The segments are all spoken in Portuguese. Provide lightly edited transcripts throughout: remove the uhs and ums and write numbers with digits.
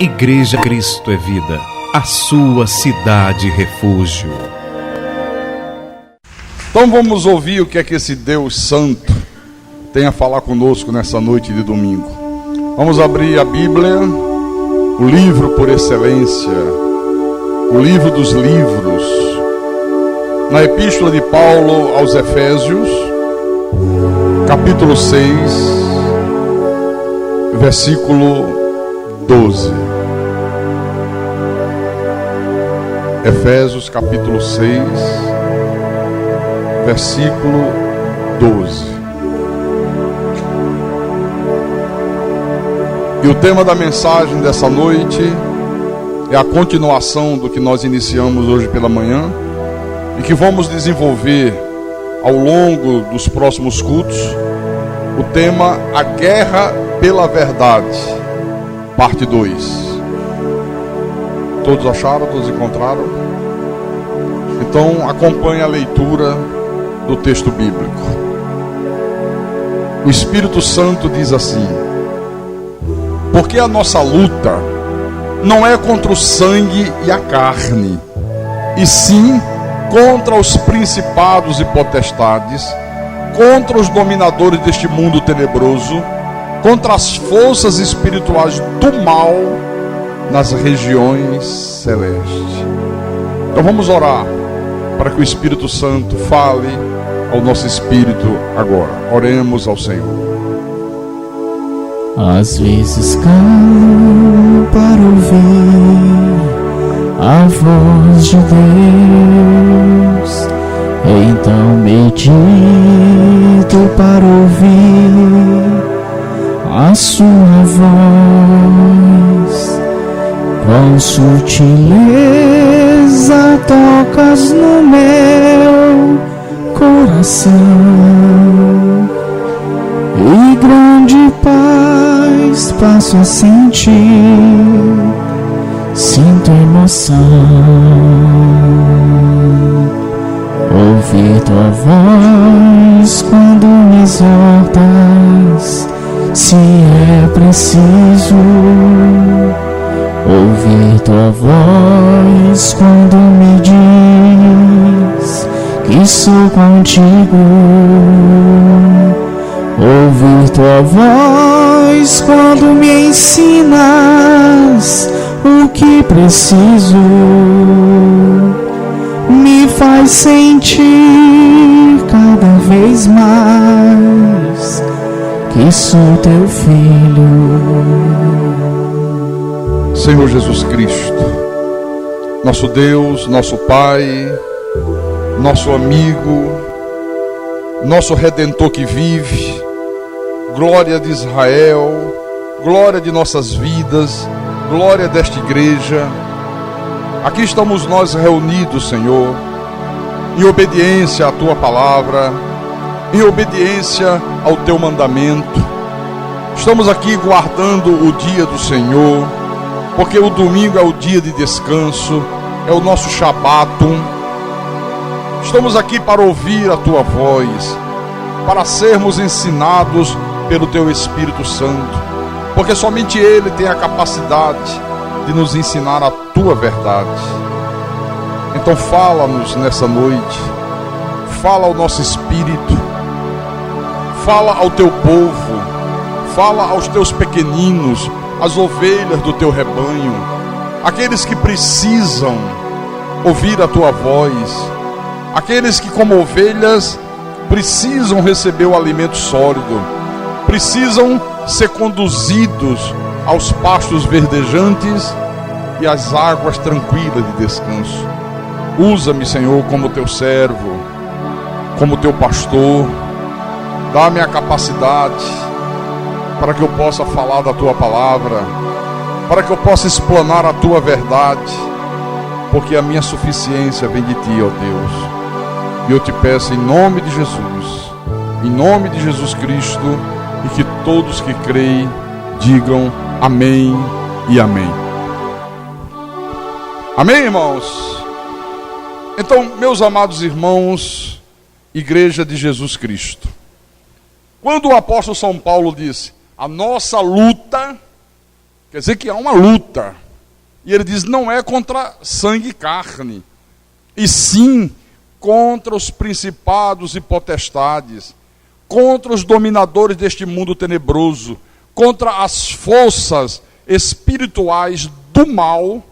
Igreja Cristo é Vida, a sua cidade refúgio. Então vamos ouvir o que é que esse Deus Santo tem a falar conosco nessa noite de domingo. Vamos abrir a Bíblia, o livro por excelência, o livro dos livros, na Epístola de Paulo aos Efésios, capítulo 6, versículo 12. Efésios capítulo 6, versículo 12. E o tema da mensagem dessa noite é a continuação do que nós iniciamos hoje pela manhã e que vamos desenvolver ao longo dos próximos cultos. O tema: a guerra pela verdade, parte 2. Todos acharam? Todos encontraram? Então acompanhe a leitura do texto bíblico. O Espírito Santo diz assim: porque a nossa luta não é contra o sangue e a carne, e sim contra os principados e potestades, contra os dominadores deste mundo tenebroso, contra as forças espirituais do mal nas regiões celestes. Então vamos orar para que o Espírito Santo fale ao nosso espírito agora. Oremos ao Senhor. Às vezes calo para ouvir a voz de Deus, então medito para ouvir a sua voz. Com sutileza tocas no meu coração e grande paz passo a sentir, sinto emoção. Ouvir tua voz quando me exortas, se é preciso. Ouvir tua voz quando me diz que sou contigo. Ouvir tua voz quando me ensinas o que preciso, me faz sentir cada vez mais que sou teu filho. Senhor Jesus Cristo, nosso Deus, nosso Pai, nosso amigo, nosso Redentor que vive, glória de Israel, glória de nossas vidas, glória desta igreja. Aqui estamos nós reunidos, Senhor, em obediência à Tua palavra, em obediência ao Teu mandamento. Estamos aqui guardando o dia do Senhor, porque o domingo é o dia de descanso, é o nosso Shabatum. Estamos aqui para ouvir a Tua voz, para sermos ensinados pelo Teu Espírito Santo, porque somente Ele tem a capacidade de nos ensinar a Tua verdade. Então fala-nos nessa noite, fala ao nosso espírito, fala ao Teu povo, fala aos Teus pequeninos, as ovelhas do Teu rebanho, aqueles que precisam ouvir a Tua voz, aqueles que como ovelhas precisam receber o alimento sólido, precisam ser conduzidos aos pastos verdejantes e às águas tranquilas de descanso. Usa-me, Senhor, como Teu servo, como Teu pastor. Dá-me a capacidade para que eu possa falar da Tua palavra, para que eu possa explanar a Tua verdade, porque a minha suficiência vem de Ti, ó Deus. E eu te peço em nome de Jesus Cristo, e que todos que creem digam amém e amém. Amém, irmãos? Então, meus amados irmãos, Igreja de Jesus Cristo, quando o apóstolo São Paulo disse: a nossa luta Quer dizer que há uma luta. E ele diz, não é contra sangue e carne, e sim contra os principados e potestades, contra os dominadores deste mundo tenebroso, contra as forças espirituais do mal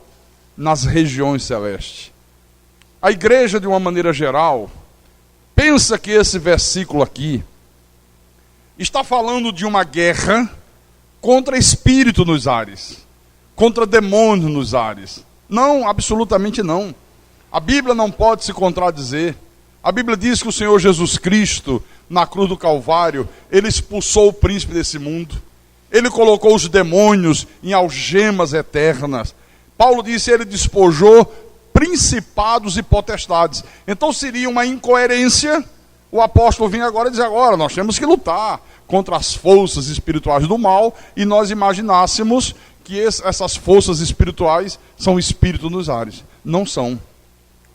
nas regiões celestes. A igreja, de uma maneira geral, pensa que esse versículo aqui está falando de uma guerra contra espírito nos ares, contra demônios nos ares. Não, absolutamente não. A Bíblia não pode se contradizer. A Bíblia diz que o Senhor Jesus Cristo, na cruz do Calvário, ele expulsou o príncipe desse mundo. Ele colocou os demônios em algemas eternas. Paulo disse, ele despojou principados e potestades. Então seria uma incoerência o apóstolo vir agora e dizer, agora nós temos que lutar contra as forças espirituais do mal, e nós imaginássemos que essas forças espirituais são espíritos nos ares. Não são.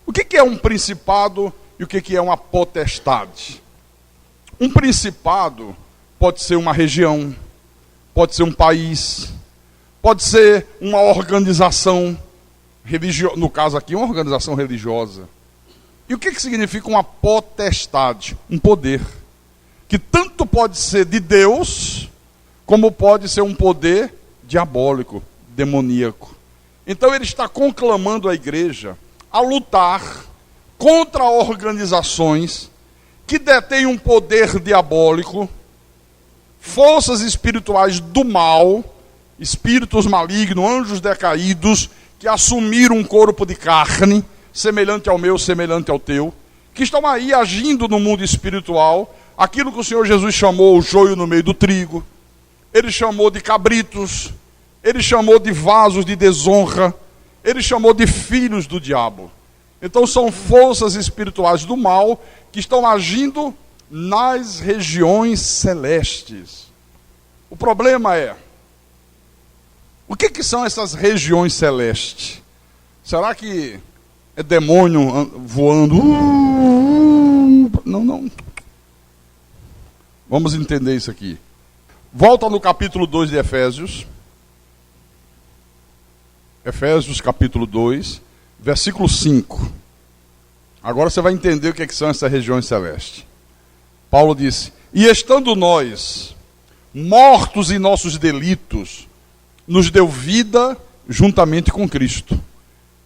O que é um principado e o que é uma potestade? Um principado pode ser uma região, pode ser um país, pode ser uma organização religiosa, no caso aqui, uma organização religiosa. E o que significa uma potestade? Um poder, que tanto pode ser de Deus, como pode ser um poder diabólico, demoníaco. Então ele está conclamando a igreja a lutar contra organizações que detêm um poder diabólico, forças espirituais do mal, espíritos malignos, anjos decaídos, que assumiram um corpo de carne, semelhante ao meu, semelhante ao teu, que estão aí agindo no mundo espiritual, aquilo que o Senhor Jesus chamou o joio no meio do trigo, ele chamou de cabritos, ele chamou de vasos de desonra, ele chamou de filhos do diabo. Então são forças espirituais do mal que estão agindo nas regiões celestes. O problema é, o que são essas regiões celestes? Será que é demônio voando? Não. Vamos entender isso aqui. Volta no capítulo 2 de Efésios. Efésios capítulo 2, versículo 5. Agora você vai entender o que são essas regiões celestes. Paulo disse, e estando nós mortos em nossos delitos, nos deu vida juntamente com Cristo.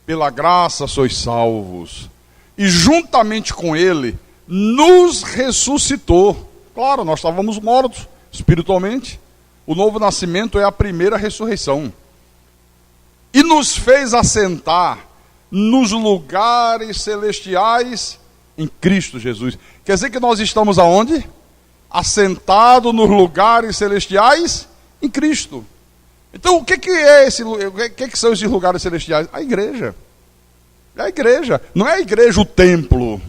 Pela graça sois salvos. E juntamente com Ele, nos ressuscitou. Claro, nós estávamos mortos espiritualmente. O novo nascimento é a primeira ressurreição. E nos fez assentar nos lugares celestiais em Cristo Jesus. Quer dizer que nós estamos aonde? Assentados nos lugares celestiais em Cristo. Então o que são esses lugares celestiais? A igreja. É a igreja. Não é a igreja o templo.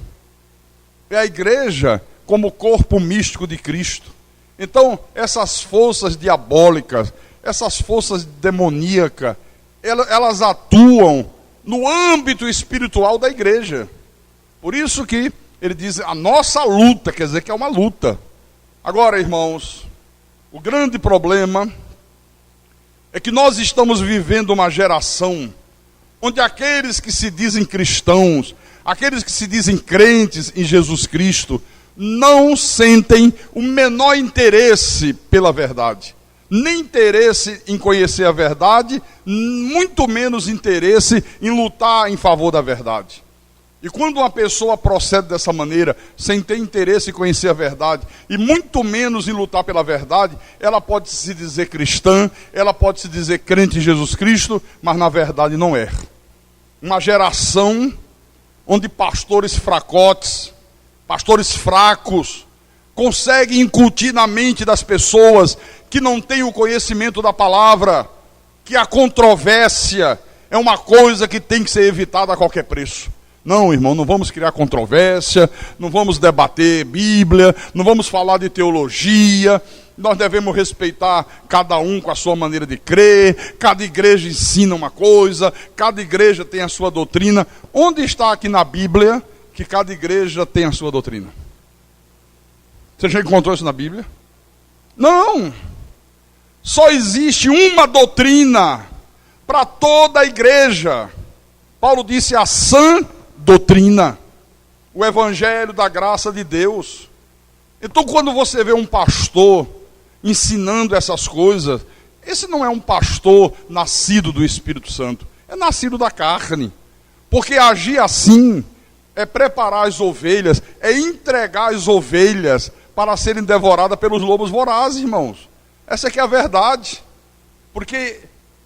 É a igreja como corpo místico de Cristo. Então essas forças diabólicas, essas forças demoníacas, elas atuam no âmbito espiritual da igreja. Por isso que ele diz, a nossa luta, quer dizer que é uma luta. Agora, irmãos, o grande problema é que nós estamos vivendo uma geração onde aqueles que se dizem cristãos, aqueles que se dizem crentes em Jesus Cristo, não sentem o menor interesse pela verdade. Nem interesse em conhecer a verdade, muito menos interesse em lutar em favor da verdade. E quando uma pessoa procede dessa maneira, sem ter interesse em conhecer a verdade, e muito menos em lutar pela verdade, ela pode se dizer cristã, ela pode se dizer crente em Jesus Cristo, mas na verdade não é. Uma geração onde pastores fracotes, pastores fracos, conseguem incutir na mente das pessoas que não têm o conhecimento da palavra, que a controvérsia é uma coisa que tem que ser evitada a qualquer preço. Não, irmão, não vamos criar controvérsia, não vamos debater Bíblia, não vamos falar de teologia, nós devemos respeitar cada um com a sua maneira de crer, cada igreja ensina uma coisa, cada igreja tem a sua doutrina. Onde está aqui na Bíblia que cada igreja tem a sua doutrina? Você já encontrou isso na Bíblia? Não! Só existe uma doutrina para toda a igreja. Paulo disse a sã doutrina, o evangelho da graça de Deus. Então, quando você vê um pastor ensinando essas coisas, esse não é um pastor nascido do Espírito Santo, é nascido da carne. Porque agir assim é preparar as ovelhas, é entregar as ovelhas para serem devoradas pelos lobos vorazes, irmãos. Essa aqui é a verdade. Porque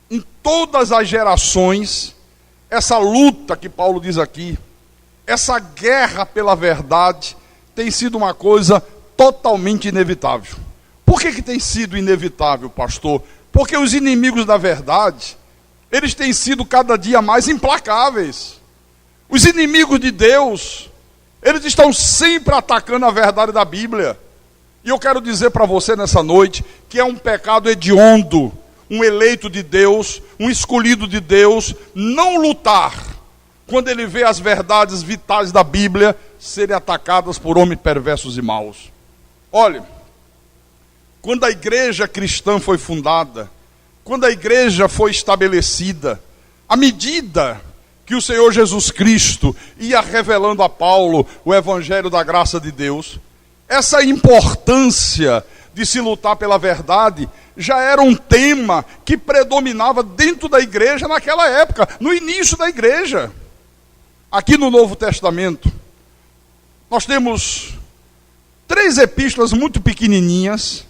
em todas as gerações, essa luta que Paulo diz aqui, essa guerra pela verdade, tem sido uma coisa totalmente inevitável. Por que tem sido inevitável, pastor? Porque os inimigos da verdade, eles têm sido cada dia mais implacáveis. Os inimigos de Deus, eles estão sempre atacando a verdade da Bíblia. E eu quero dizer para você nessa noite, que é um pecado hediondo, um eleito de Deus, um escolhido de Deus, não lutar, quando ele vê as verdades vitais da Bíblia serem atacadas por homens perversos e maus. Olha, quando a igreja cristã foi fundada, quando a igreja foi estabelecida, à medida que o Senhor Jesus Cristo ia revelando a Paulo o evangelho da graça de Deus, essa importância de se lutar pela verdade já era um tema que predominava dentro da igreja naquela época, no início da igreja. Aqui no Novo Testamento, nós temos 3 epístolas muito pequenininhas,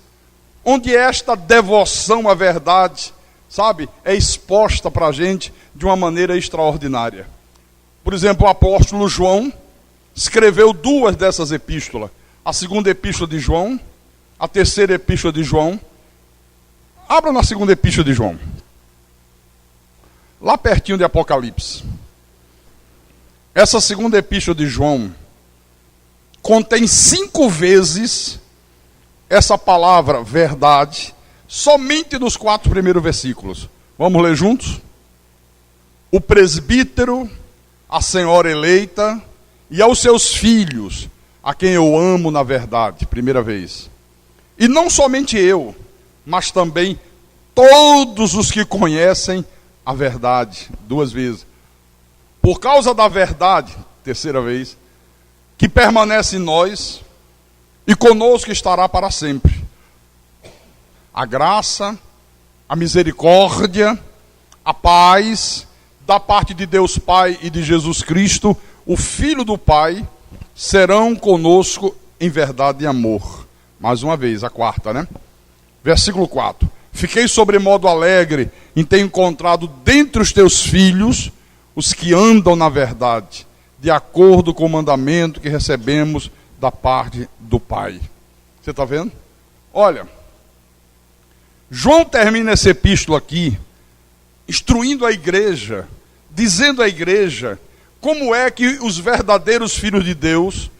onde esta devoção à verdade, sabe, é exposta para a gente de uma maneira extraordinária. Por exemplo, o apóstolo João escreveu 2 dessas epístolas. A 2ª epístola de João, a 3ª epístola de João. Abra na 2ª epístola de João. Lá pertinho de Apocalipse. Essa 2ª epístola de João contém 5 vezes essa palavra verdade, somente nos 4 primeiros versículos. Vamos ler juntos? O presbítero, a senhora eleita e aos seus filhos, a quem eu amo na verdade, primeira vez. E não somente eu, mas também todos os que conhecem a verdade, 2 vezes. Por causa da verdade, 3ª vez, que permanece em nós e conosco estará para sempre. A graça, a misericórdia, a paz, da parte de Deus Pai e de Jesus Cristo, o Filho do Pai, serão conosco em verdade e amor. Mais uma vez, a 4ª, né? Versículo 4. Fiquei sobremodo alegre em ter encontrado dentre os teus filhos os que andam na verdade, de acordo com o mandamento que recebemos da parte do Pai. Você está vendo? Olha, João termina essa epístola aqui, instruindo a igreja, dizendo à igreja como é que os verdadeiros filhos de Deus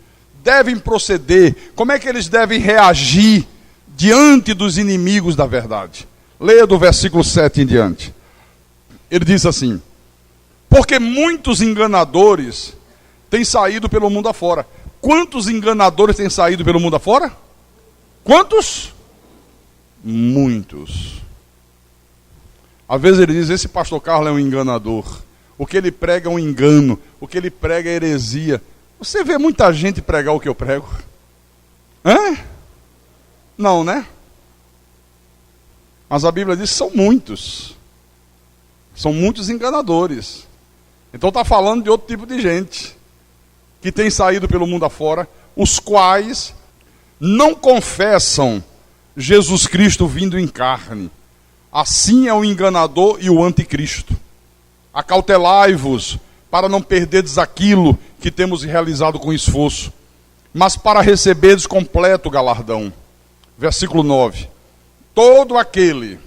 devem proceder, como é que eles devem reagir diante dos inimigos da verdade. Leia do versículo 7 em diante. Ele diz assim: porque muitos enganadores têm saído pelo mundo afora. Quantos enganadores têm saído pelo mundo afora? Quantos? Muitos. Às vezes ele diz, esse pastor Carlos é um enganador. O que ele prega é um engano. O que ele prega é heresia. Você vê muita gente pregar o que eu prego? Hã? Não, né? Mas a Bíblia diz que são muitos. São muitos enganadores. Então está falando de outro tipo de gente que tem saído pelo mundo afora, os quais não confessam Jesus Cristo vindo em carne. Assim é o enganador e o anticristo. Acautelai-vos para não perderdes aquilo que temos realizado com esforço, mas para receberdes completo galardão. Versículo 9. Todo aquele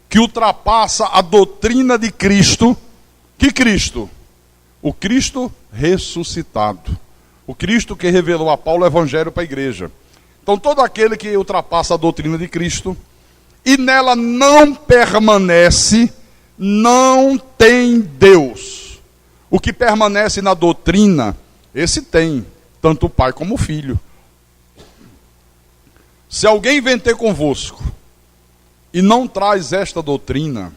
que ultrapassa a doutrina de Cristo, que Cristo? O Cristo ressuscitado. O Cristo que revelou a Paulo o evangelho para a igreja. Então todo aquele que ultrapassa a doutrina de Cristo e nela não permanece, não tem Deus. O que permanece na doutrina, esse tem, tanto o Pai como o Filho. Se alguém vem ter convosco e não traz esta doutrina,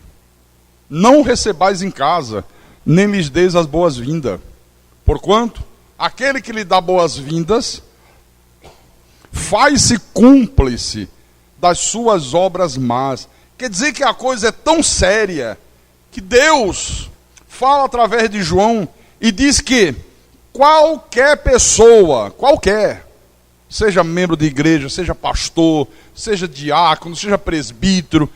não recebais em casa, nem lhes deis as boas-vindas. Porquanto, aquele que lhe dá boas-vindas, faz-se cúmplice das suas obras más. Quer dizer que a coisa é tão séria, que Deus fala através de João, e diz que qualquer pessoa, seja membro de igreja, seja pastor, seja diácono, seja presbítero,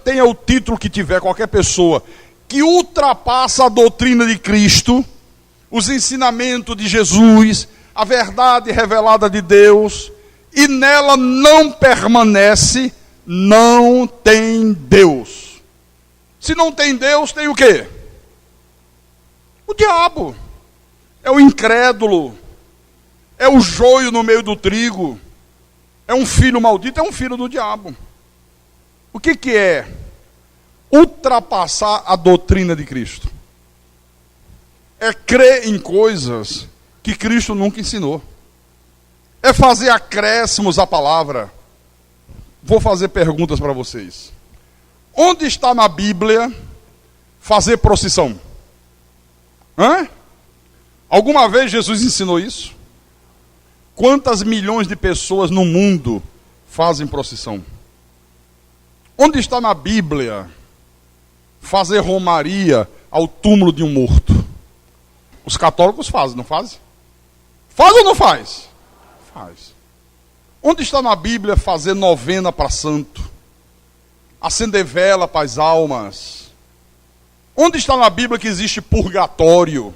tenha o título que tiver, qualquer pessoa que ultrapassa a doutrina de Cristo, os ensinamentos de Jesus, a verdade revelada de Deus, e nela não permanece, não tem Deus. Se não tem Deus, tem o quê? O diabo. É o incrédulo. É o joio no meio do trigo. É um filho maldito, é um filho do diabo. O que é ultrapassar a doutrina de Cristo? É crer em coisas que Cristo nunca ensinou. É fazer acréscimos à palavra. Vou fazer perguntas para vocês. Onde está na Bíblia fazer procissão? Alguma vez Jesus ensinou isso? Quantas milhões de pessoas no mundo fazem procissão? Onde está na Bíblia fazer romaria ao túmulo de um morto? Os católicos fazem, não fazem? Faz ou não faz? Faz. Onde está na Bíblia fazer novena para santo? Acender vela para as almas? Onde está na Bíblia que existe purgatório?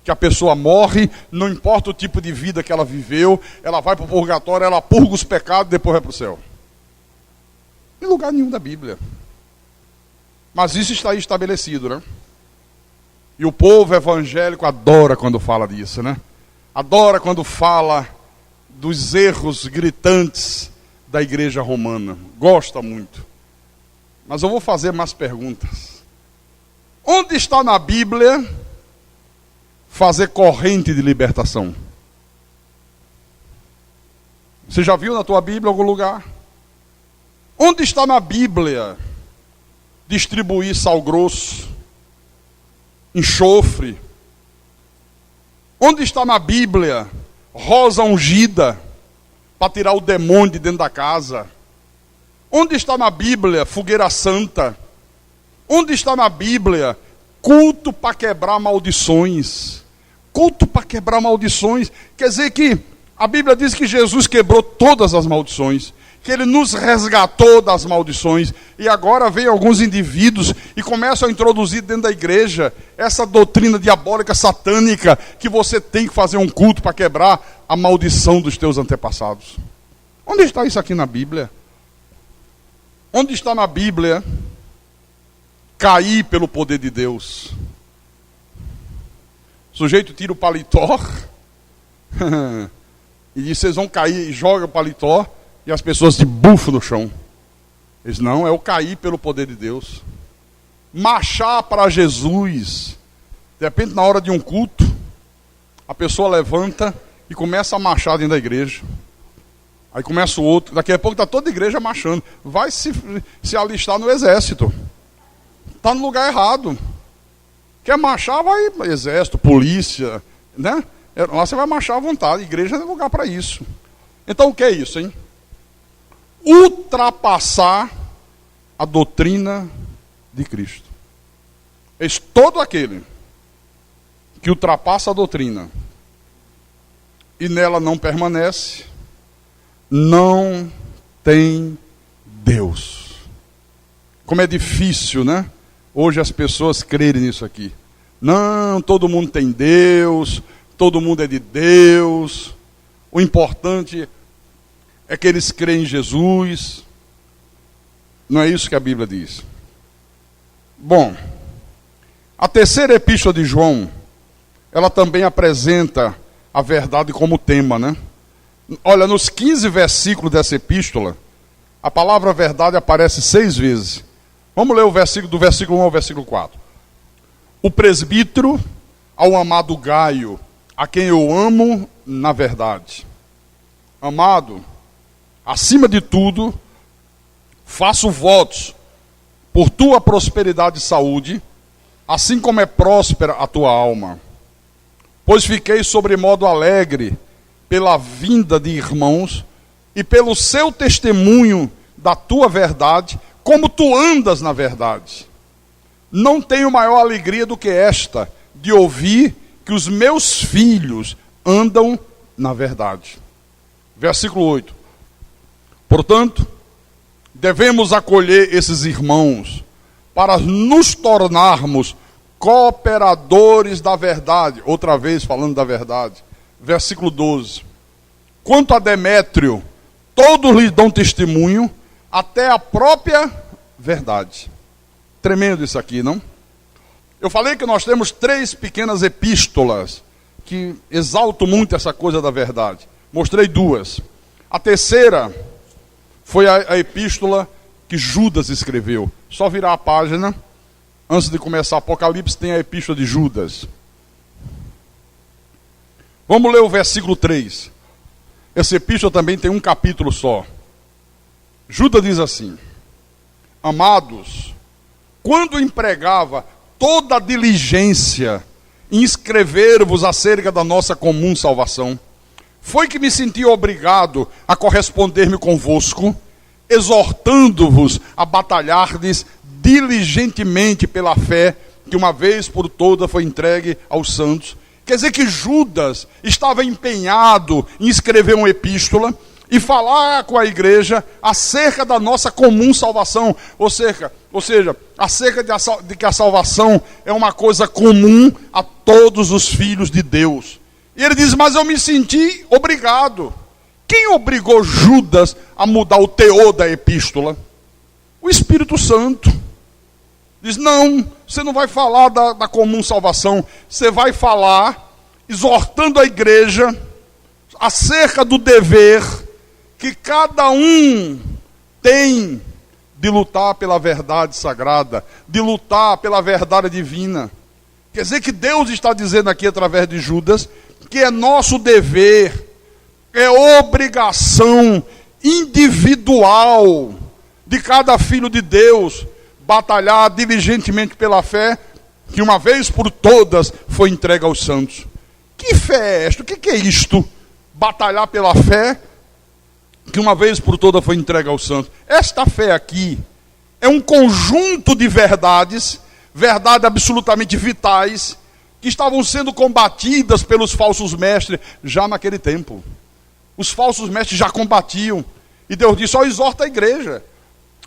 Que a pessoa morre, não importa o tipo de vida que ela viveu, ela vai para o purgatório, ela purga os pecados e depois vai para o céu. Em lugar nenhum da Bíblia. Mas isso está aí estabelecido, né? E o povo evangélico adora quando fala disso, né? Adora quando fala dos erros gritantes da igreja romana. Gosta muito. Mas eu vou fazer mais perguntas. Onde está na Bíblia fazer corrente de libertação? Você já viu na tua Bíblia em algum lugar? Onde está na Bíblia distribuir sal grosso, enxofre? Onde está na Bíblia rosa ungida para tirar o demônio de dentro da casa? Onde está na Bíblia fogueira santa? Onde está na Bíblia culto para quebrar maldições? Culto para quebrar maldições. Quer dizer que a Bíblia diz que Jesus quebrou todas as maldições, que Ele nos resgatou das maldições, e agora vem alguns indivíduos e começam a introduzir dentro da igreja essa doutrina diabólica, satânica, que você tem que fazer um culto para quebrar a maldição dos teus antepassados. Onde está isso aqui na Bíblia? Onde está na Bíblia cair pelo poder de Deus? O sujeito tira o paletó e diz: vocês vão cair, e joga o paletó, e as pessoas se bufam no chão. Eles: não, é o cair pelo poder de Deus. Marchar para Jesus. De repente, na hora de um culto, a pessoa levanta e começa a marchar dentro da igreja. Aí começa o outro, daqui a pouco está toda a igreja marchando. Vai se alistar no exército. Está no lugar errado. Quer marchar, vai exército, polícia, né? Lá você vai marchar à vontade. A igreja não é lugar para isso. Então o que é isso, hein? Ultrapassar a doutrina de Cristo. Eis todo aquele que ultrapassa a doutrina e nela não permanece, não tem Deus. Como é difícil, né? Hoje as pessoas crerem nisso aqui. Não, todo mundo tem Deus, todo mundo é de Deus. O importante é que eles creem em Jesus. Não é isso que a Bíblia diz. Bom, a terceira epístola de João, ela também apresenta a verdade como tema, né? Olha, nos 15 versículos dessa epístola, a palavra verdade aparece 6 vezes. Vamos ler o versículo, do versículo 1 ao versículo 4. O presbítero ao amado Gaio, a quem eu amo na verdade. Amado, acima de tudo, faço votos por tua prosperidade e saúde, assim como é próspera a tua alma. Pois fiquei sobremodo alegre pela vinda de irmãos e pelo seu testemunho da tua verdade, como tu andas na verdade. Não tenho maior alegria do que esta, de ouvir que os meus filhos andam na verdade. Versículo 8. Portanto, devemos acolher esses irmãos para nos tornarmos cooperadores da verdade. Outra vez falando da verdade. Versículo 12. Quanto a Demétrio, todos lhe dão testemunho, até a própria verdade. Tremendo isso aqui, não? Eu falei que nós temos 3 pequenas epístolas que exaltam muito essa coisa da verdade. Mostrei 2. A terceira foi a epístola que Judas escreveu. Só virar a página. Antes de começar Apocalipse, tem a epístola de Judas. Vamos ler o versículo 3. Essa epístola também tem um capítulo só. Judas diz assim: amados, quando empregava toda a diligência em escrever-vos acerca da nossa comum salvação, foi que me senti obrigado a corresponder-me convosco, exortando-vos a batalhardes diligentemente pela fé que uma vez por todas foi entregue aos santos. Quer dizer que Judas estava empenhado em escrever uma epístola e falar com a igreja acerca da nossa comum salvação, ou seja, acerca de que a salvação é uma coisa comum a todos os filhos de Deus. E ele diz, mas eu me senti obrigado. Quem obrigou Judas a mudar o teor da epístola? O Espírito Santo. Diz, não, você não vai falar da comum salvação, você vai falar exortando a igreja acerca do dever que cada um tem de lutar pela verdade sagrada, de lutar pela verdade divina. Quer dizer que Deus está dizendo aqui através de Judas que é nosso dever, é obrigação individual de cada filho de Deus batalhar diligentemente pela fé que uma vez por todas foi entregue aos santos. Que fé é esta? O que é isto? Batalhar pela fé que uma vez por todas foi entregue aos santos. Esta fé aqui é um conjunto de verdades absolutamente vitais, que estavam sendo combatidas pelos falsos mestres já naquele tempo. Os falsos mestres já combatiam, e Deus disse, só exorta a igreja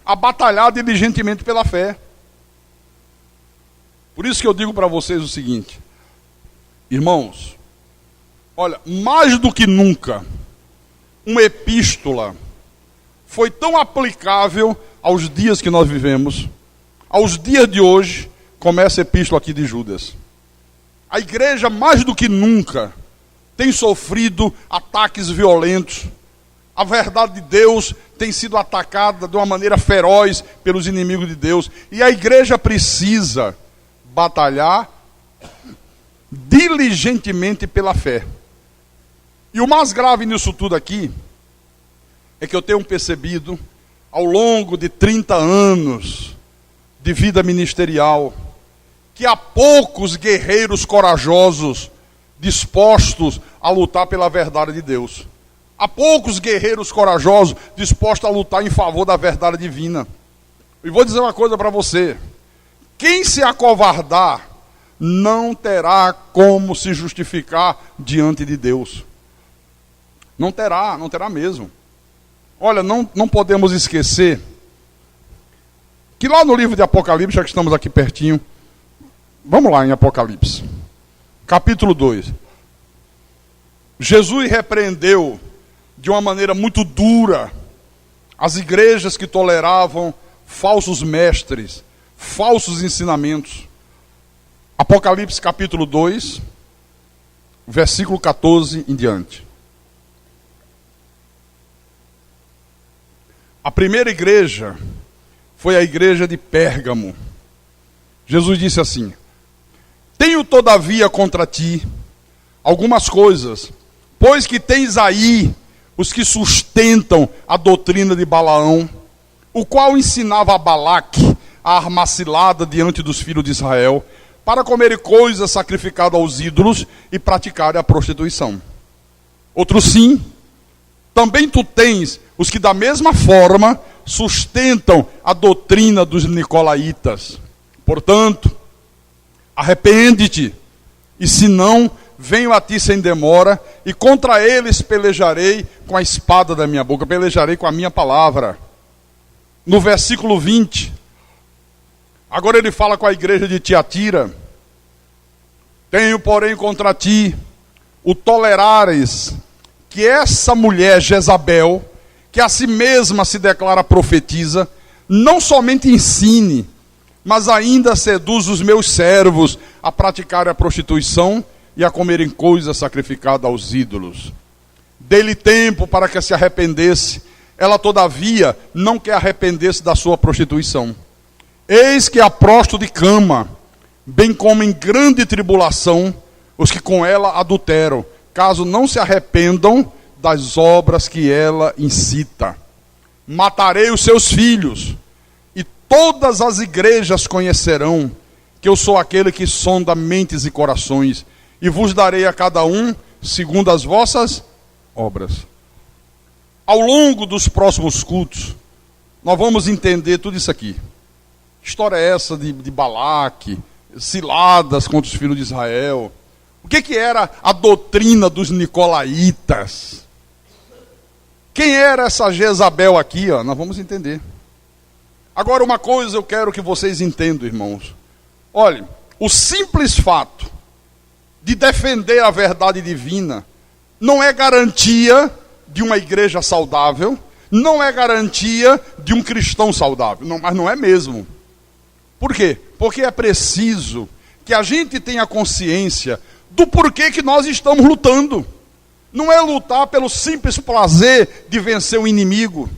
a batalhar diligentemente pela fé. Por isso que eu digo para vocês o seguinte, irmãos, olha, mais do que nunca, uma epístola foi tão aplicável aos dias que nós vivemos, aos dias de hoje, como essa epístola aqui de Judas. A igreja, mais do que nunca, tem sofrido ataques violentos. A verdade de Deus tem sido atacada de uma maneira feroz pelos inimigos de Deus. E a igreja precisa batalhar diligentemente pela fé. E o mais grave nisso tudo aqui é que eu tenho percebido, ao longo de 30 anos de vida ministerial, que há poucos guerreiros corajosos dispostos a lutar pela verdade de Deus. Há poucos guerreiros corajosos dispostos a lutar em favor da verdade divina. E vou dizer uma coisa para você. Quem se acovardar não terá como se justificar diante de Deus. Não terá mesmo. Olha, não podemos esquecer que lá no livro de Apocalipse, já que estamos aqui pertinho, vamos lá em Apocalipse, capítulo 2. Jesus repreendeu de uma maneira muito dura as igrejas que toleravam falsos mestres, falsos ensinamentos. Apocalipse capítulo 2, versículo 14 em diante. A primeira igreja foi a igreja de Pérgamo. Jesus disse assim: tenho todavia contra ti algumas coisas, pois que tens aí os que sustentam a doutrina de Balaão, o qual ensinava a Balaque a armar cilada diante dos filhos de Israel, para comerem coisas sacrificadas aos ídolos e praticarem a prostituição. Outro sim, também tu tens os que da mesma forma sustentam a doutrina dos nicolaítas. Portanto, arrepende-te, e se não, venho a ti sem demora, e contra eles pelejarei com a espada da minha boca, pelejarei com a minha palavra. No versículo 20, agora ele fala com a igreja de Tiatira: tenho, porém, contra ti o tolerares que essa mulher Jezabel, que a si mesma se declara profetiza, não somente ensine, mas ainda seduz os meus servos a praticarem a prostituição e a comerem coisas sacrificadas aos ídolos. Dei-lhe tempo para que se arrependesse, ela todavia não quer arrepender-se da sua prostituição. Eis que a prosto de cama, bem como em grande tribulação, os que com ela adulteram, caso não se arrependam das obras que ela incita. Matarei os seus filhos, e todas as igrejas conhecerão que eu sou aquele que sonda mentes e corações, e vos darei a cada um segundo as vossas obras. Ao longo dos próximos cultos, nós vamos entender tudo isso aqui. Que história é essa de Balaque, ciladas contra os filhos de Israel? O que era a doutrina dos nicolaítas? Quem era essa Jezabel aqui? Nós vamos entender. Agora, uma coisa eu quero que vocês entendam, irmãos. Olha, o simples fato de defender a verdade divina não é garantia de uma igreja saudável, não é garantia de um cristão saudável. Não, mas não é mesmo. Por quê? Porque é preciso que a gente tenha consciência do porquê que nós estamos lutando. Não é lutar pelo simples prazer de vencer o inimigo.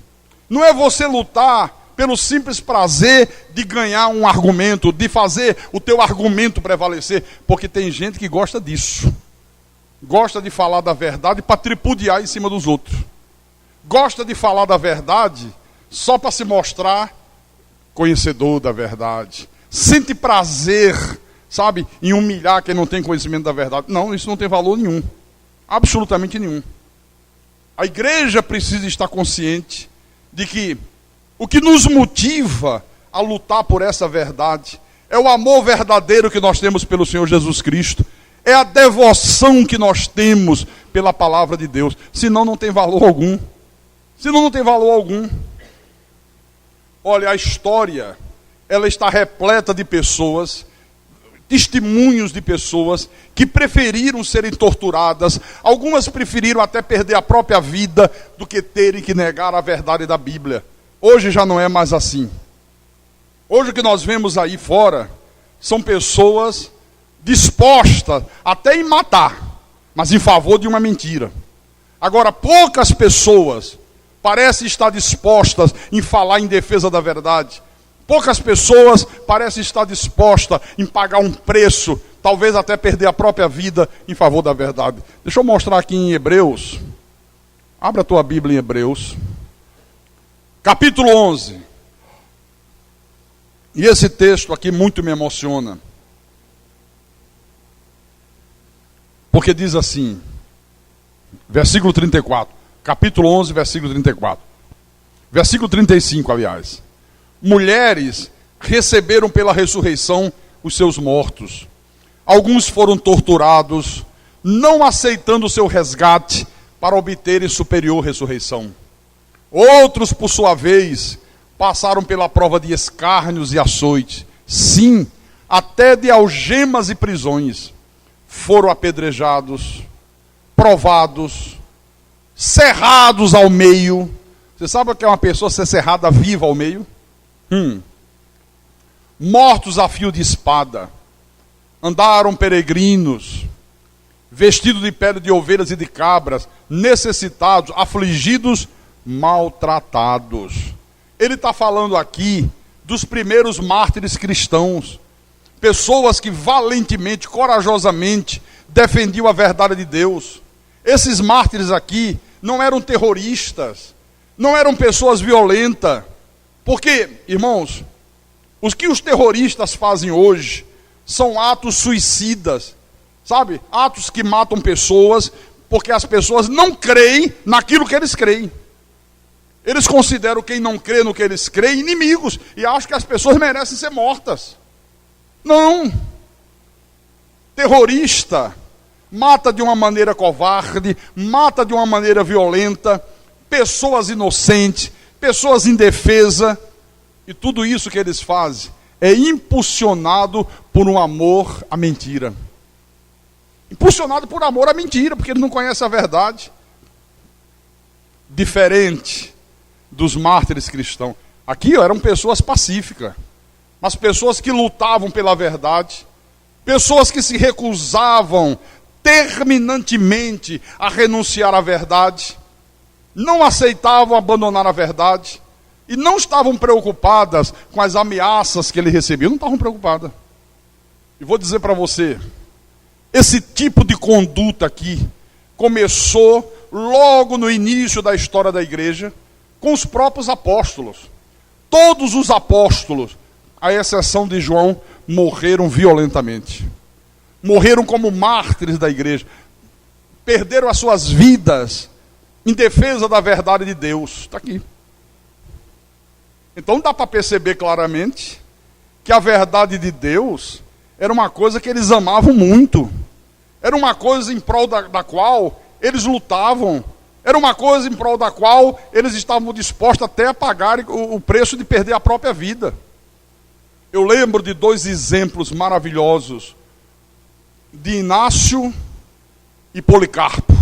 Não é você lutar pelo simples prazer de ganhar um argumento, de fazer o teu argumento prevalecer. Porque tem gente que gosta disso. Gosta de falar da verdade para tripudiar em cima dos outros. Gosta de falar da verdade só para se mostrar conhecedor da verdade. Sente prazer, sabe, em humilhar quem não tem conhecimento da verdade. Não, isso não tem valor nenhum. Absolutamente nenhum. A igreja precisa estar consciente de que o que nos motiva a lutar por essa verdade é o amor verdadeiro que nós temos pelo Senhor Jesus Cristo. É a devoção que nós temos pela palavra de Deus. Senão não tem valor algum. Senão não tem valor algum. Olha, a história, ela está repleta de pessoas, testemunhos de pessoas que preferiram serem torturadas. Algumas preferiram até perder a própria vida do que terem que negar a verdade da Bíblia. Hoje já não é mais assim. Hoje o que nós vemos aí fora são pessoas dispostas até em matar, mas em favor de uma mentira. Agora, poucas pessoas parecem estar dispostas em falar em defesa da verdade. Poucas pessoas parecem estar dispostas em pagar um preço, talvez até perder a própria vida em favor da verdade. Deixa eu mostrar aqui em Hebreus. Abra a tua Bíblia em Hebreus. Capítulo 11. E esse texto aqui muito me emociona. Porque diz assim, versículo 34. Capítulo 11, versículo 34. Versículo 35, aliás. Mulheres receberam pela ressurreição os seus mortos. Alguns foram torturados, não aceitando o seu resgate para obterem superior ressurreição. Outros, por sua vez, passaram pela prova de escárnios e açoites. Sim, até de algemas e prisões. Foram apedrejados, provados, cerrados ao meio. Você sabe o que é uma pessoa ser cerrada viva ao meio? Mortos a fio de espada. Andaram peregrinos, vestidos de pele de ovelhas e de cabras, necessitados, afligidos, maltratados. Ele está falando aqui dos primeiros mártires cristãos. Pessoas que valentemente, corajosamente defendiam a verdade de Deus. Esses mártires aqui não eram terroristas, não eram pessoas violentas, Porque, irmãos, os que os terroristas fazem hoje são atos suicidas, sabe? Atos que matam pessoas, porque as pessoas não creem naquilo que eles creem. Eles consideram quem não crê no que eles creem inimigos, e acham que as pessoas merecem ser mortas. Não. Terrorista mata de uma maneira covarde, mata de uma maneira violenta, pessoas inocentes, pessoas indefesas, e tudo isso que eles fazem é impulsionado por um amor à mentira. Impulsionado por amor à mentira, porque eles não conhecem a verdade. Diferente dos mártires cristãos. Aqui eram pessoas pacíficas, mas pessoas que lutavam pela verdade, pessoas que se recusavam terminantemente a renunciar à verdade, não aceitavam abandonar a verdade, e não estavam preocupadas com as ameaças que ele recebia, não estavam preocupadas. E vou dizer para você, esse tipo de conduta aqui começou logo no início da história da igreja, com os próprios apóstolos. Todos os apóstolos, à exceção de João, morreram violentamente. Morreram como mártires da igreja. Perderam as suas vidas em defesa da verdade de Deus. Está aqui. Então dá para perceber claramente que a verdade de Deus era uma coisa que eles amavam muito. Era uma coisa em prol da qual eles lutavam. Era uma coisa em prol da qual eles estavam dispostos até a pagar o preço de perder a própria vida. Eu lembro de 2 exemplos maravilhosos, de Inácio e Policarpo.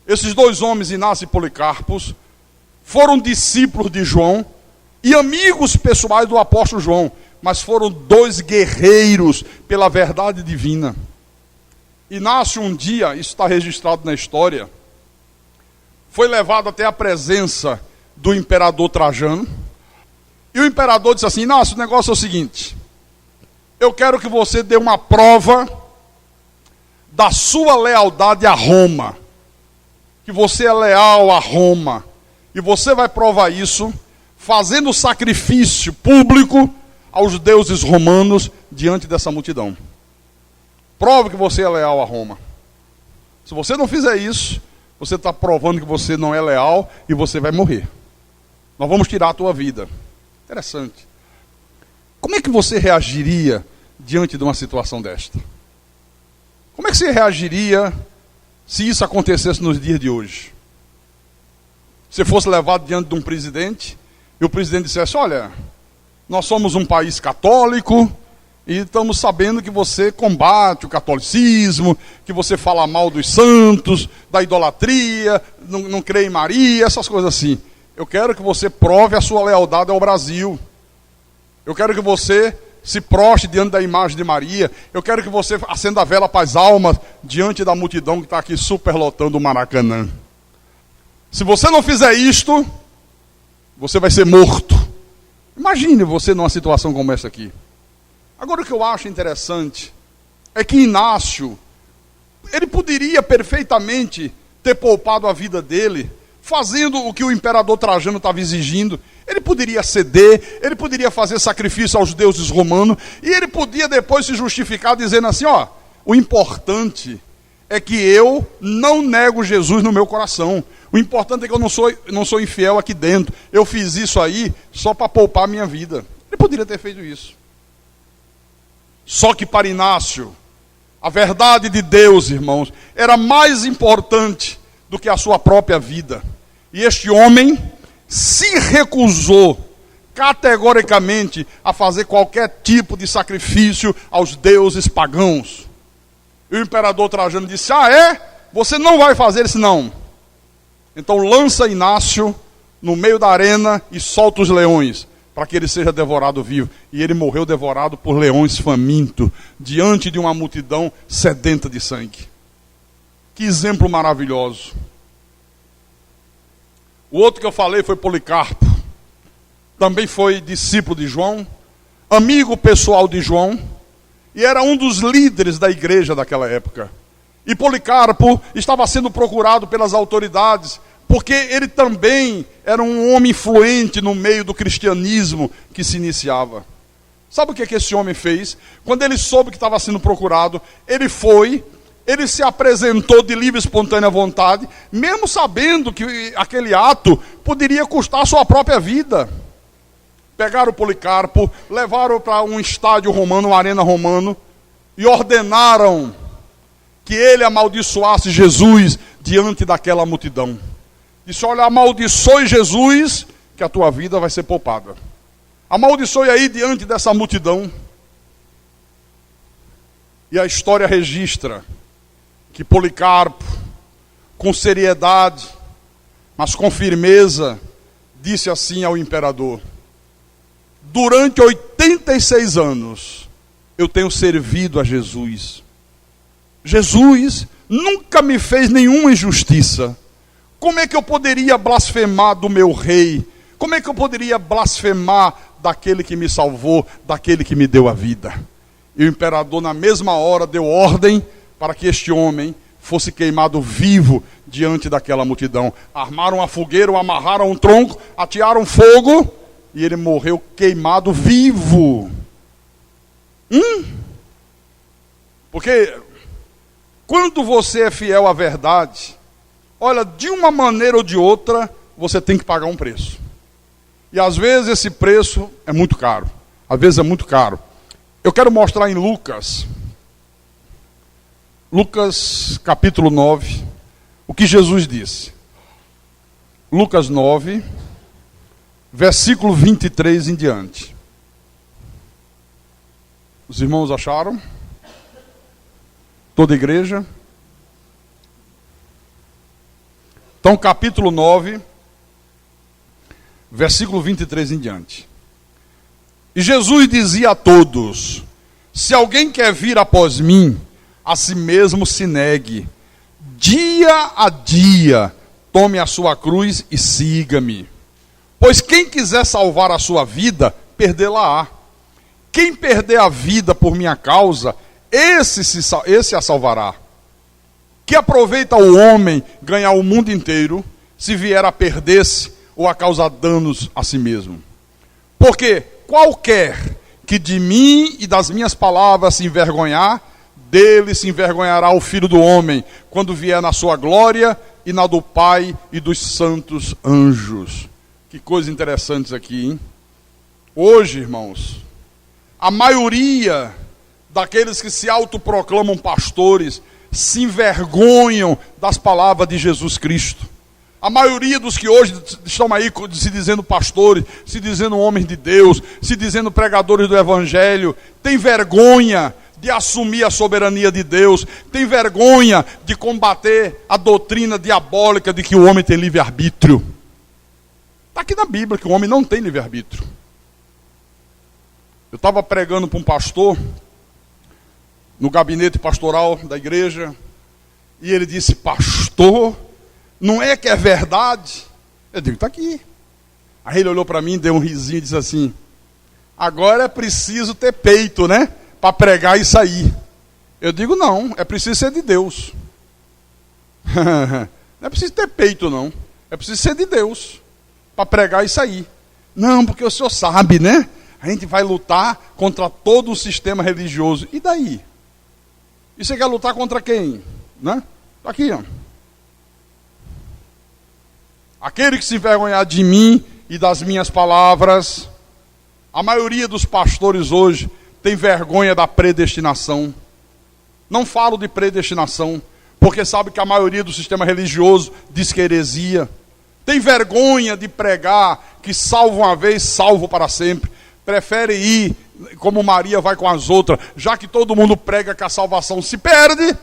Esses 2 homens, Inácio e Policarpo, foram discípulos de João e amigos pessoais do apóstolo João, mas foram 2 guerreiros pela verdade divina. Inácio, um dia, isso está registrado na história, foi levado até a presença do imperador Trajano, e o imperador disse assim: Inácio, o negócio é o seguinte, eu quero que você dê uma prova da sua lealdade a Roma, que você é leal a Roma, e você vai provar isso fazendo sacrifício público aos deuses romanos diante dessa multidão. Prove que você é leal a Roma. Se você não fizer isso, você está provando que você não é leal e você vai morrer. Nós vamos tirar a tua vida. Interessante. Como é que você reagiria diante de uma situação desta? Como é que você reagiria se isso acontecesse nos dias de hoje? Se fosse levado diante de um presidente e o presidente dissesse: olha, nós somos um país católico e estamos sabendo que você combate o catolicismo, que você fala mal dos santos, da idolatria, não crê em Maria, essas coisas assim. Eu quero que você prove a sua lealdade ao Brasil. Eu quero que você se prostre diante da imagem de Maria. Eu quero que você acenda a vela para as almas diante da multidão que está aqui superlotando o Maracanã. Se você não fizer isto, você vai ser morto. Imagine você numa situação como essa aqui. Agora, o que eu acho interessante é que Inácio, ele poderia perfeitamente ter poupado a vida dele, fazendo o que o imperador Trajano estava exigindo. Ele poderia ceder, ele poderia fazer sacrifício aos deuses romanos, e ele podia depois se justificar dizendo assim: ó, o importante é que eu não nego Jesus no meu coração. O importante é que eu não sou infiel aqui dentro. Eu fiz isso aí só para poupar a minha vida. Ele poderia ter feito isso. Só que para Inácio, a verdade de Deus, irmãos, era mais importante do que a sua própria vida. E este homem se recusou categoricamente a fazer qualquer tipo de sacrifício aos deuses pagãos. E o imperador Trajano disse: ah, é? Você não vai fazer isso? Não. Então lança Inácio no meio da arena e solta os leões, para que ele seja devorado vivo. E ele morreu devorado por leões famintos, diante de uma multidão sedenta de sangue. Que exemplo maravilhoso. O outro que eu falei foi Policarpo. Também foi discípulo de João, amigo pessoal de João, e era um dos líderes da igreja daquela época. E Policarpo estava sendo procurado pelas autoridades porque ele também era um homem influente no meio do cristianismo que se iniciava. Sabe o que esse homem fez? Quando ele soube que estava sendo procurado, ele se apresentou de livre e espontânea vontade, mesmo sabendo que aquele ato poderia custar a sua própria vida. Pegaram o Policarpo, levaram para um estádio romano, uma arena romana, e ordenaram que ele amaldiçoasse Jesus diante daquela multidão. Disse: olha, amaldiçoe Jesus, que a tua vida vai ser poupada. Amaldiçoe aí diante dessa multidão. E a história registra que Policarpo, com seriedade, mas com firmeza, disse assim ao imperador: durante 86 anos, eu tenho servido a Jesus. Jesus nunca me fez nenhuma injustiça. Como é que eu poderia blasfemar do meu rei? Como é que eu poderia blasfemar daquele que me salvou, daquele que me deu a vida? E o imperador, na mesma hora, deu ordem para que este homem fosse queimado vivo diante daquela multidão. Armaram uma fogueira, o amarraram um tronco, atearam fogo, e ele morreu queimado vivo. Porque quando você é fiel à verdade, olha, de uma maneira ou de outra, você tem que pagar um preço. E às vezes esse preço é muito caro. Às vezes é muito caro. Eu quero mostrar em Lucas capítulo 9, o que Jesus disse. Lucas 9, versículo 23 em diante. Os irmãos acharam? Toda a igreja? Então, capítulo 9, versículo 23 em diante. E Jesus dizia a todos: se alguém quer vir após mim, a si mesmo se negue, dia a dia, tome a sua cruz e siga-me. Pois quem quiser salvar a sua vida, perdê-la-á. Quem perder a vida por minha causa, esse a salvará. Que aproveita o homem ganhar o mundo inteiro, se vier a perder-se ou a causar danos a si mesmo? Porque qualquer que de mim e das minhas palavras se envergonhar, dele se envergonhará o Filho do Homem, quando vier na sua glória e na do Pai e dos santos anjos. Que coisa interessante isso aqui, hein? Hoje, irmãos, a maioria daqueles que se autoproclamam pastores se envergonham das palavras de Jesus Cristo. A maioria dos que hoje estão aí se dizendo pastores, se dizendo homens de Deus, se dizendo pregadores do Evangelho, tem vergonha de assumir a soberania de Deus, tem vergonha de combater a doutrina diabólica de que o homem tem livre-arbítrio. Está aqui na Bíblia que o homem não tem livre-arbítrio. Eu estava pregando para um pastor no gabinete pastoral da igreja, e ele disse: pastor, não é que é verdade? Eu digo: está aqui. Aí ele olhou para mim, deu um risinho e disse assim: agora é preciso ter peito, né? Para pregar isso aí. Eu digo: não, é preciso ser de Deus. Não é preciso ter peito, não. É preciso ser de Deus para pregar isso aí. Não, porque o senhor sabe, né? A gente vai lutar contra todo o sistema religioso. E daí? E você quer lutar contra quem? Né? Está aqui, ó. Aquele que se envergonhar de mim e das minhas palavras. A maioria dos pastores hoje tem vergonha da predestinação. Não falo de predestinação, porque sabe que a maioria do sistema religioso diz que é heresia. Tem vergonha de pregar que salvo uma vez, salvo para sempre. Prefere ir como Maria vai com as outras, já que todo mundo prega que a salvação se perde.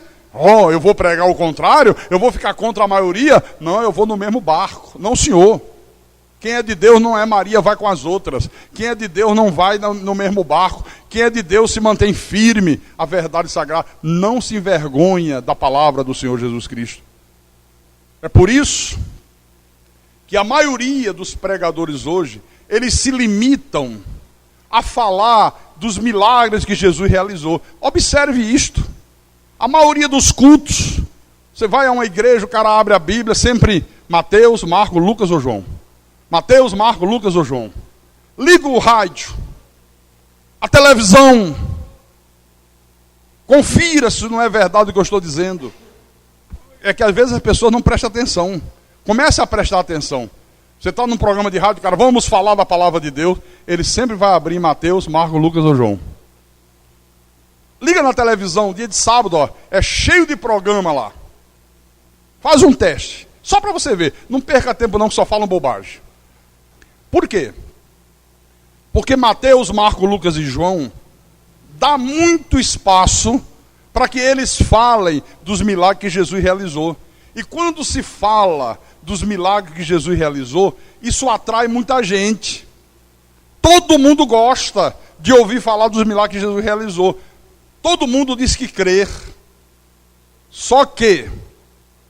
Eu vou pregar o contrário? Eu vou ficar contra a maioria? Não, eu vou no mesmo barco. Não, senhor. Quem é de Deus não é Maria vai com as outras. Quem é de Deus não vai no mesmo barco. Quem é de Deus se mantém firme à verdade sagrada. Não se envergonha da palavra do Senhor Jesus Cristo. É por isso que a maioria dos pregadores hoje, eles se limitam a falar dos milagres que Jesus realizou. Observe isto. A maioria dos cultos, você vai a uma igreja, o cara abre a Bíblia, sempre Mateus, Marcos, Lucas ou João? Mateus, Marcos, Lucas ou João? Liga o rádio, a televisão. Confira se não é verdade o que eu estou dizendo. É que às vezes as pessoas não prestam atenção. Comece a prestar atenção. Você está num programa de rádio, cara, vamos falar da palavra de Deus. Ele sempre vai abrir Mateus, Marcos, Lucas ou João. Liga na televisão, dia de sábado, ó, é cheio de programa lá. Faz um teste, só para você ver. Não perca tempo não, que só falam bobagem. Por quê? Porque Mateus, Marcos, Lucas e João dá muito espaço para que eles falem dos milagres que Jesus realizou. E quando se fala dos milagres que Jesus realizou, isso atrai muita gente. Todo mundo gosta de ouvir falar dos milagres que Jesus realizou. Todo mundo diz que crer. Só que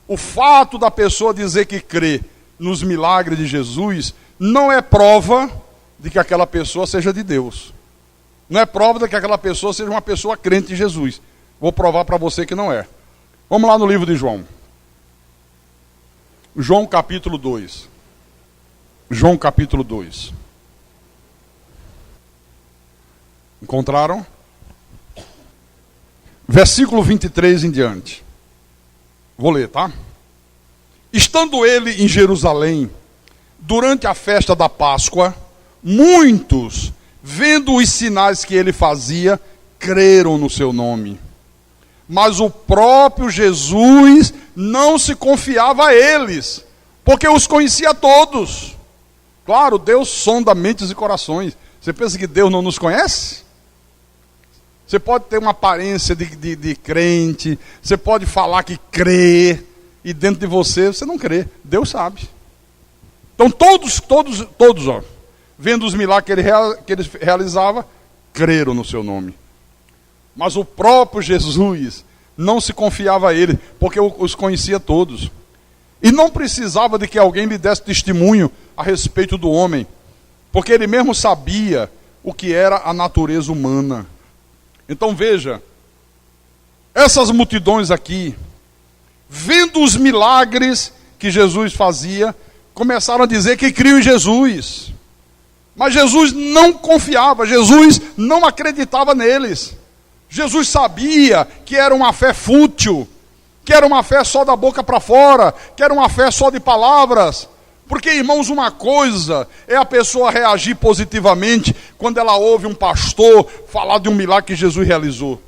o fato da pessoa dizer que crê nos milagres de Jesus não é prova de que aquela pessoa seja de Deus. Não é prova de que aquela pessoa seja uma pessoa crente em Jesus. Vou provar para você que não é. Vamos lá no livro de João. João capítulo 2. João capítulo 2. Encontraram? Versículo 23 em diante. Vou ler, tá? Estando ele em Jerusalém, durante a festa da Páscoa, muitos, vendo os sinais que ele fazia, creram no seu nome. Mas o próprio Jesus não se confiava a eles, porque os conhecia todos. Claro, Deus sonda mentes e corações. Você pensa que Deus não nos conhece? Você pode ter uma aparência de crente, você pode falar que crê, e dentro de você não crê. Deus sabe. Então todos, ó, vendo os milagres que ele realizava, creram no seu nome. Mas o próprio Jesus não se confiava a ele, porque os conhecia todos. E não precisava de que alguém lhe desse testemunho a respeito do homem, porque ele mesmo sabia o que era a natureza humana. Então veja, essas multidões aqui, vendo os milagres que Jesus fazia, começaram a dizer que criam em Jesus. Mas Jesus não confiava, Jesus não acreditava neles. Jesus sabia que era uma fé fútil, que era uma fé só da boca para fora, que era uma fé só de palavras. Porque, irmãos, uma coisa é a pessoa reagir positivamente quando ela ouve um pastor falar de um milagre que Jesus realizou.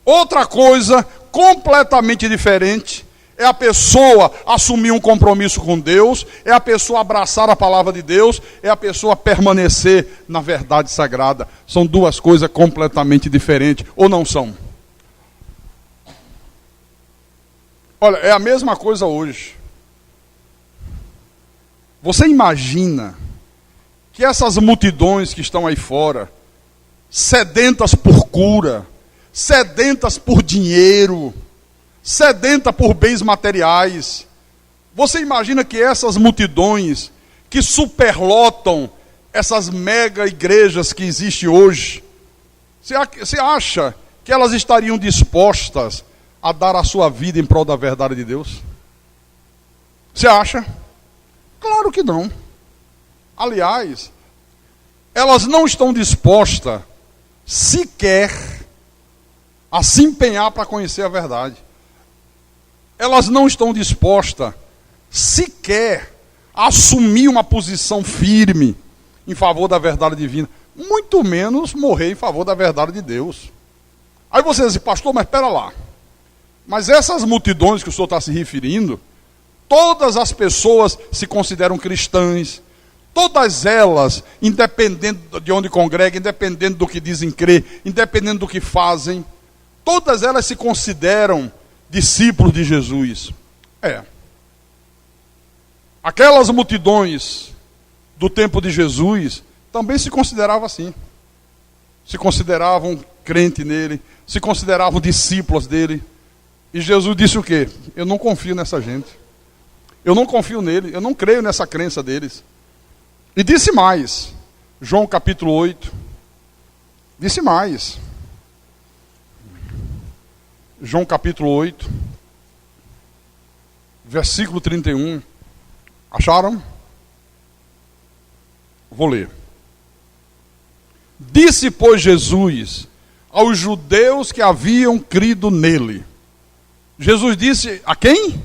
Outra coisa, completamente diferente, é a pessoa assumir um compromisso com Deus, é a pessoa abraçar a palavra de Deus, é a pessoa permanecer na verdade sagrada. São duas coisas completamente diferentes, ou não são? Olha, é a mesma coisa hoje. Você imagina que essas multidões que estão aí fora, sedentas por cura, sedentas por dinheiro, sedenta por bens materiais, você imagina que essas multidões que superlotam essas mega igrejas que existem hoje, você acha que elas estariam dispostas a dar a sua vida em prol da verdade de Deus? Você acha? Claro que não. Aliás, elas não estão dispostas sequer a se empenhar para conhecer a verdade. Elas não estão dispostas sequer a assumir uma posição firme em favor da verdade divina, muito menos morrer em favor da verdade de Deus. Aí você diz, pastor, mas espera lá. Mas essas multidões que o senhor está se referindo, todas as pessoas se consideram cristãs, todas elas, independente de onde congregam, independente do que dizem crer, independente do que fazem, todas elas se consideram discípulos de Jesus. Aquelas multidões do tempo de Jesus também se consideravam assim. Se consideravam crente nele, se consideravam discípulos dele. E Jesus disse o quê? Eu não confio nessa gente. Eu não confio nele, eu não creio nessa crença deles. E disse mais, João capítulo 8, disse mais. João capítulo 8, versículo 31. Acharam? Vou ler. Disse, pois, Jesus aos judeus que haviam crido nele. Jesus disse a quem?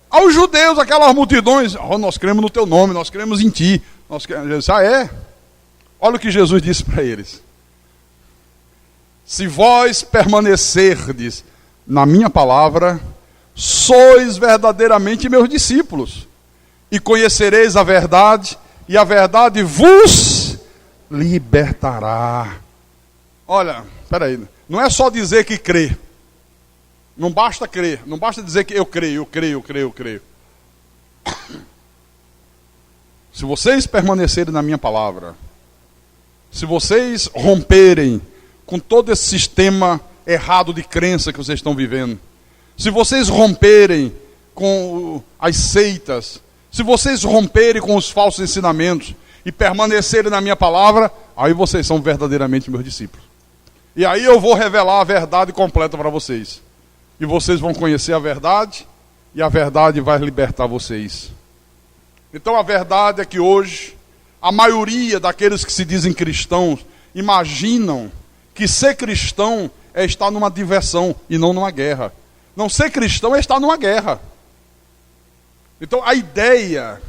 Aos judeus, aquelas multidões. Oh, nós cremos no teu nome, nós cremos em ti. Jesus, é? Olha o que Jesus disse para eles. Se vós permanecerdes na minha palavra, sois verdadeiramente meus discípulos, e conhecereis a verdade, e a verdade vos libertará. Olha, peraí, não é só dizer que crê. Não basta crer, não basta dizer que eu creio. Se vocês permanecerem na minha palavra, se vocês romperem com todo esse sistema errado de crença que vocês estão vivendo, se vocês romperem com as seitas, se vocês romperem com os falsos ensinamentos e permanecerem na minha palavra, aí vocês são verdadeiramente meus discípulos. E aí eu vou revelar a verdade completa para vocês. E vocês vão conhecer a verdade, e a verdade vai libertar vocês. Então a verdade é que hoje, a maioria daqueles que se dizem cristãos, imaginam que ser cristão é estar numa diversão e não numa guerra. Não, ser cristão é estar numa guerra. Então a ideia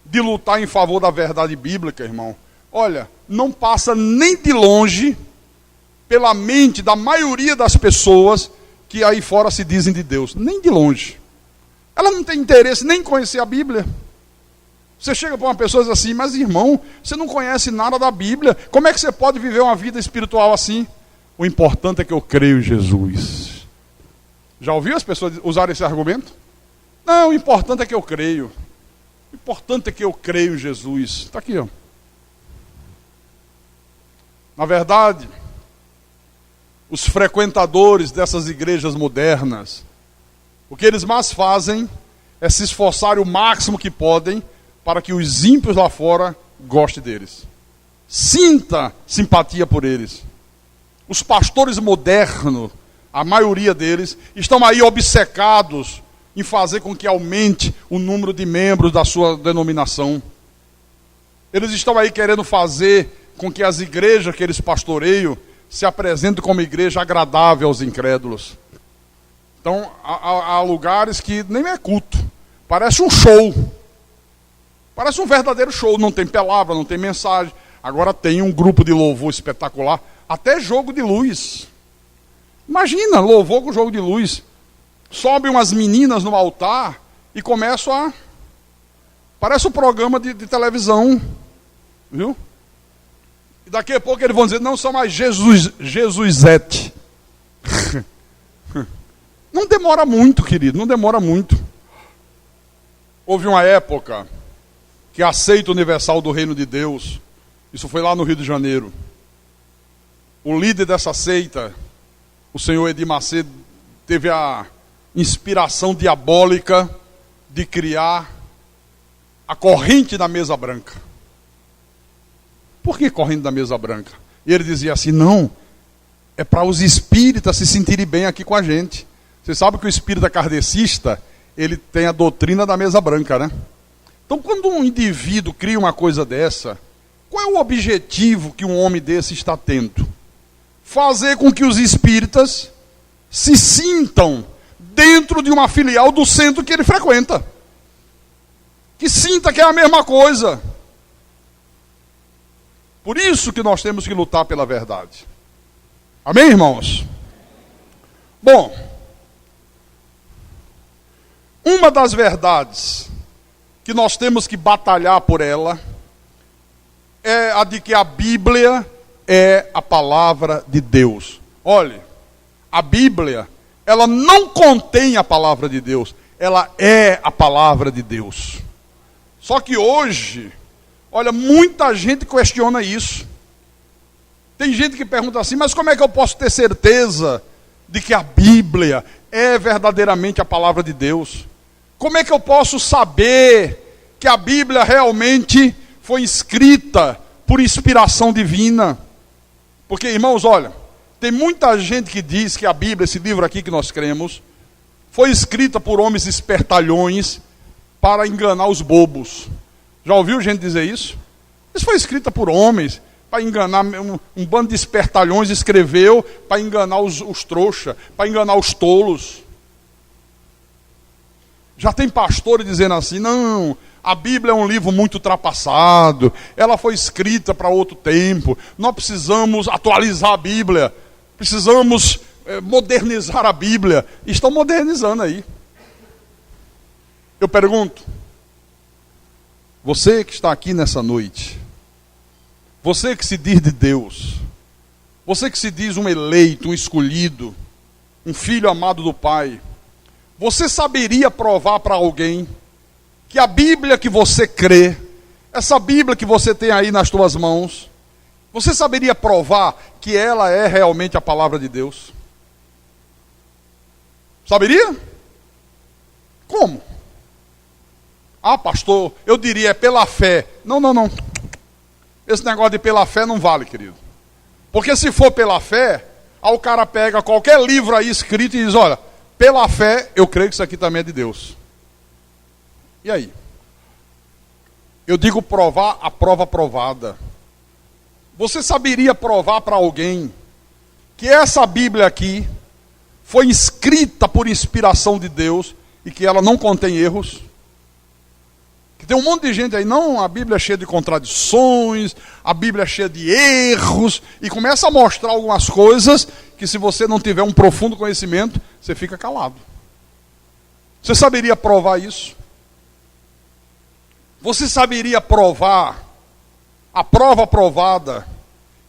de lutar em favor da verdade bíblica, irmão, olha, não passa nem de longe pela mente da maioria das pessoas que aí fora se dizem de Deus. Nem de longe. Ela não tem interesse nem em conhecer a Bíblia. Você chega para uma pessoa e diz assim, mas irmão, você não conhece nada da Bíblia, como é que você pode viver uma vida espiritual assim? O importante é que eu creio em Jesus. Já ouviu as pessoas usarem esse argumento? Não, o importante é que eu creio. O importante é que eu creio em Jesus. Está aqui, ó. Na verdade, os frequentadores dessas igrejas modernas, o que eles mais fazem é se esforçarem o máximo que podem para que os ímpios lá fora gostem deles. Sinta simpatia por eles. Os pastores modernos, a maioria deles, estão aí obcecados em fazer com que aumente o número de membros da sua denominação. Eles estão aí querendo fazer com que as igrejas que eles pastoreiam se apresentem como igreja agradável aos incrédulos. Então, há lugares que nem é culto. Parece um show. Parece um verdadeiro show. Não tem palavra, não tem mensagem. Agora tem um grupo de louvor espetacular. Até jogo de luz. Imagina, louvor com jogo de luz. Sobem umas meninas no altar e começam a... Parece um programa de televisão. Viu? E daqui a pouco eles vão dizer, não são mais Jesusete. Não demora muito, querido, não demora muito. Houve uma época que a seita universal do reino de Deus, isso foi lá no Rio de Janeiro. O líder dessa seita, o senhor Edir Macedo, teve a inspiração diabólica de criar a corrente da mesa branca. Por que corrente da mesa branca? E ele dizia assim, não, é para os espíritas se sentirem bem aqui com a gente. Você sabe que o espírita kardecista, ele tem a doutrina da mesa branca, né? Então, quando um indivíduo cria uma coisa dessa, qual é o objetivo que um homem desse está tendo? Fazer com que os espíritas se sintam dentro de uma filial do centro que ele frequenta. Que sinta que é a mesma coisa. Por isso que nós temos que lutar pela verdade. Amém, irmãos? Bom, uma das verdades que nós temos que batalhar por ela é a de que a Bíblia é a palavra de Deus. Olhe, a Bíblia, ela não contém a palavra de Deus, ela é a palavra de Deus. Só que hoje, olha, muita gente questiona isso. Tem gente que pergunta assim, mas como é que eu posso ter certeza de que a Bíblia é verdadeiramente a palavra de Deus? Como é que eu posso saber que a Bíblia realmente foi escrita por inspiração divina? Porque, irmãos, olha, tem muita gente que diz que a Bíblia, esse livro aqui que nós cremos, foi escrita por homens espertalhões, para enganar os bobos. Já ouviu gente dizer isso? Isso foi escrita por homens, para enganar um bando de espertalhões, escreveu para enganar os trouxas, para enganar os tolos. Já tem pastores dizendo assim, não, a Bíblia é um livro muito ultrapassado, ela foi escrita para outro tempo, nós precisamos atualizar a Bíblia, precisamos modernizar a Bíblia. Estão modernizando aí. Eu pergunto, você que está aqui nessa noite, você que se diz de Deus, você que se diz um eleito, um escolhido, um filho amado do Pai, você saberia provar para alguém que a Bíblia que você crê, essa Bíblia que você tem aí nas tuas mãos, você saberia provar que ela é realmente a palavra de Deus? Saberia? Como? Ah, pastor, eu diria é pela fé. Não. Esse negócio de pela fé não vale, querido. Porque se for pela fé, aí o cara pega qualquer livro aí escrito e diz, olha, pela fé, eu creio que isso aqui também é de Deus. E aí? Eu digo provar a prova provada. Você saberia provar para alguém que essa Bíblia aqui foi escrita por inspiração de Deus e que ela não contém erros? Que tem um monte de gente aí, não, a Bíblia é cheia de contradições, a Bíblia é cheia de erros, e começa a mostrar algumas coisas que se você não tiver um profundo conhecimento, você fica calado. Você saberia provar isso? Você saberia provar, a prova provada,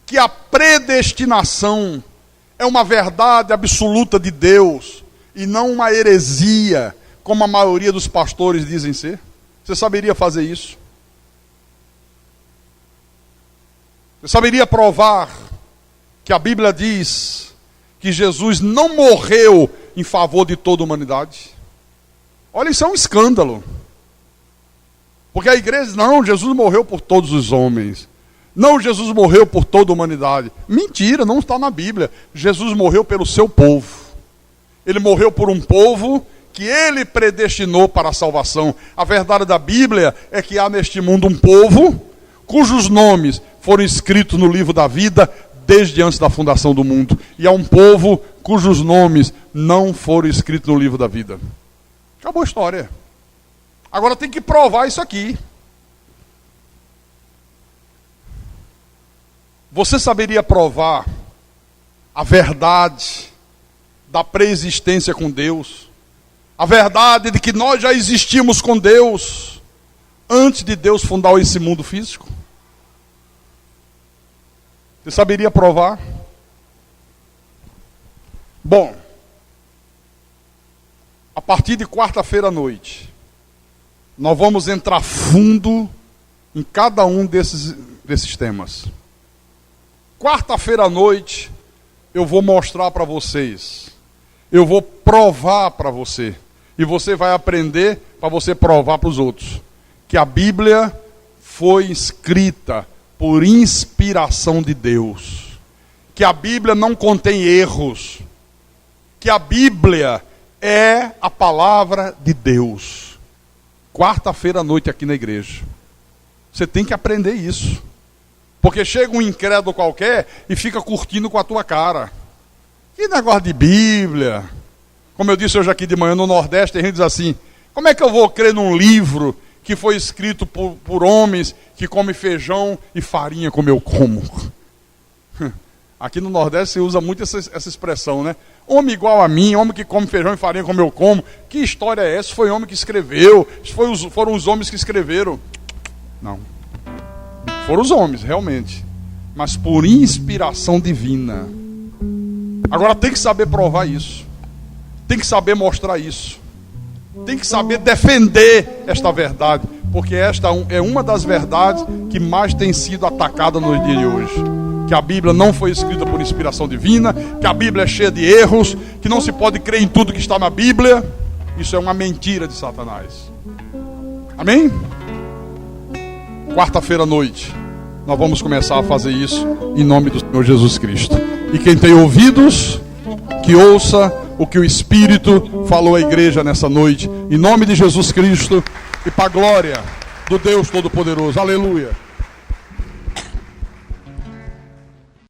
que a predestinação é uma verdade absoluta de Deus, e não uma heresia, como a maioria dos pastores dizem ser? Você saberia fazer isso? Você saberia provar que a Bíblia diz que Jesus não morreu em favor de toda a humanidade? Olha, isso é um escândalo. Porque a igreja diz, não, Jesus morreu por todos os homens. Não, Jesus morreu por toda a humanidade. Mentira, não está na Bíblia. Jesus morreu pelo seu povo. Ele morreu por um povo que ele predestinou para a salvação. A verdade da Bíblia é que há neste mundo um povo cujos nomes foram escritos no livro da vida desde antes da fundação do mundo. E há um povo cujos nomes não foram escritos no livro da vida. Acabou a história. Agora tem que provar isso aqui. Você saberia provar a verdade da preexistência com Deus? A verdade de que nós já existimos com Deus antes de Deus fundar esse mundo físico? Você saberia provar? Bom, a partir de quarta-feira à noite, nós vamos entrar fundo em cada um desses temas. Quarta-feira à noite, eu vou mostrar para vocês, eu vou provar para você, e você vai aprender para você provar para os outros, que a Bíblia foi escrita por inspiração de Deus, que a Bíblia não contém erros, que a Bíblia é a palavra de Deus. Quarta-feira à noite aqui na igreja. Você tem que aprender isso. Porque chega um incrédulo qualquer e fica curtindo com a tua cara. Que negócio de Bíblia. Como eu disse hoje aqui de manhã, no Nordeste, tem gente que diz assim, como é que eu vou crer num livro que foi escrito por homens que comem feijão e farinha como eu como? Aqui no Nordeste se usa muito essa expressão, né? Homem igual a mim, homem que come feijão e farinha como eu como. Que história é essa? Foi homem que escreveu. Foram os homens que escreveram. Não. Foram os homens, realmente. Mas por inspiração divina. Agora tem que saber provar isso. Tem que saber mostrar isso. Tem que saber defender esta verdade. Porque esta é uma das verdades que mais tem sido atacada no dia de hoje. Que a Bíblia não foi escrita por inspiração divina. Que a Bíblia é cheia de erros. Que não se pode crer em tudo que está na Bíblia. Isso é uma mentira de Satanás. Amém? Quarta-feira à noite, nós vamos começar a fazer isso em nome do Senhor Jesus Cristo. E quem tem ouvidos, que ouça o que o Espírito falou à igreja nessa noite. Em nome de Jesus Cristo, e para a glória do Deus Todo-Poderoso. Aleluia.